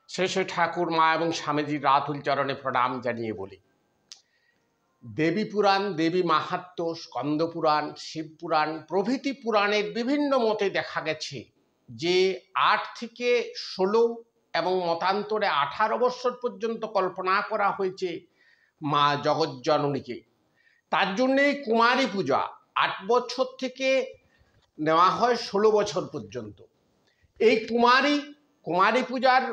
শেষে ঠাকুর মা এবং স্বামীজির রাতুল চরণে প্রণাম জানিয়ে বলি, দেবী পুরাণ, দেবী মাহাত্ম্য, স্কন্দ পুরাণ, শিব পুরাণ প্রভৃতি পুরাণের বিভিন্ন মতে দেখা গেছে যে ৮ থেকে ১৬ এবং মতান্তরে ১৮ বৎসর পর্যন্ত কল্পনা করা হয়েছে মা জগজ্জননীকে। তার জন্যেই কুমারী পূজা ৮ বছর থেকে নেওয়া হয় ১৬ বছর পর্যন্ত। এই কুমারী পূজার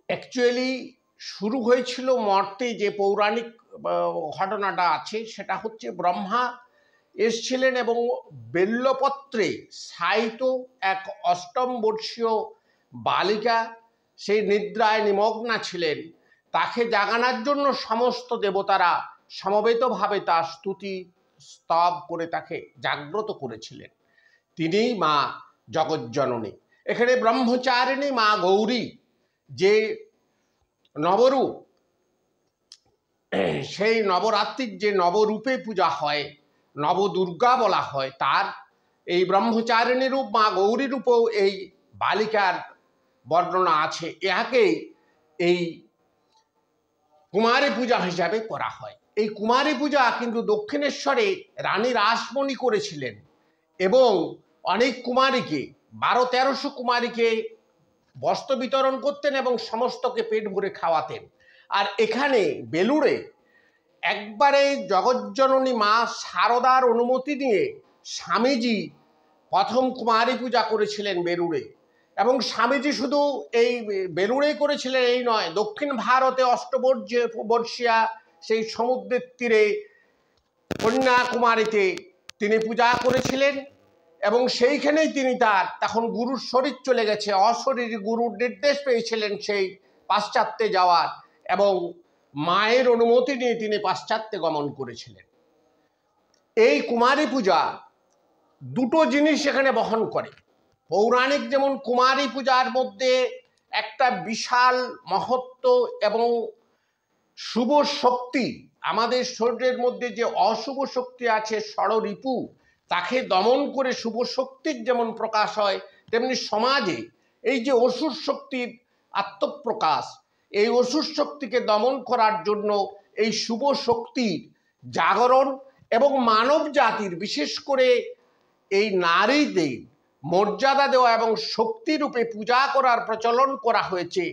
অ্যাকচুয়ালি শুরু হয়েছিল মর্তে, যে পৌরাণিক ঘটনাটা আছে সেটা হচ্ছে ব্রহ্মা এসছিলেন এবং বেল্লপত্রে শায়িত এক অষ্টম বর্ষীয় বালিকা, সেই নিদ্রায় নিমগ্না ছিলেন, তাকে জাগানোর জন্য সমস্ত দেবতারা সমবেতভাবে তার স্তুতি স্তব করে তাকে জাগ্রত করেছিলেন। তিনিই মা জগজ্জননী। এখানে ব্রহ্মচারিণী মা গৌরী যে নবরূপ, সেই নবরাত্রির যে নবরূপে পূজা হয়, নবদুর্গা বলা হয়, তার এই ব্রহ্মচারিণী রূপ মা গৌরী রূপেও এই বালিকার বর্ণনা আছে। ইহাকেই এই কুমারী পূজা হিসাবে করা হয়। এই কুমারী পূজা কিন্তু দক্ষিণেশ্বরে রানী রাসমণি করেছিলেন এবং অনেক কুমারীকে ১২-১৩০০ কুমারীকে বস্ত্র বিতরণ করতেন এবং সমস্তকে পেট ভরে খাওয়াতেন। আর এখানে বেলুড়ে একবারে জগজ্জননী মা শারদার অনুমতি নিয়ে স্বামীজি প্রথম কুমারী পূজা করেছিলেন বেলুড়ে। এবং স্বামীজি শুধু এই বেলুড়েই করেছিলেন এই নয়, দক্ষিণ ভারতে অষ্টবর্ষীয়া সেই সমুদ্রের তীরে কন্যাকুমারীতে তিনি পূজা করেছিলেন এবং সেইখানেই তিনি তখন গুরুর শরীর চলে গেছে, অশরীরী গুরুর নির্দেশ পেয়েছিলেন সেই পাশ্চাত্যে যাওয়ার, এবং মায়ের অনুমতি নিয়ে তিনি পাশ্চাত্যে গমন করেছিলেন। এই কুমারী পূজা দুটো জিনিস এখানে বহন করে। পৌরাণিক যেমন কুমারী পূজার মধ্যে একটা বিশাল মহত্ব এবং শুভ শক্তি, আমাদের শরীরের মধ্যে যে অশুভ শক্তি আছে ষড়রিপু, তাকে দমন করে শুভ শক্তির যেমন প্রকাশ হয়, তেমনি সমাজে এই যে অসুর শক্তির আত্মপ্রকাশ, এই অসুর শক্তিকে দমন করার জন্য এই শুভ শক্তির জাগরণ এবং মানব জাতির, বিশেষ করে এই নারীদের মর্যাদা দেওয়া এবং শক্তিরূপে পূজা করার প্রচলন করা হয়েছে।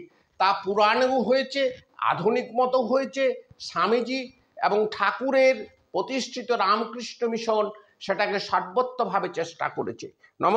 তা পুরাণেও হয়েছে, আধুনিক মতো হয়েছে। স্বামীজি এবং ঠাকুরের প্রতিষ্ঠিত রামকৃষ্ণ মিশন সেটাকে সর্বোত্তভাবে চেষ্টা করেছে। নমস্কার।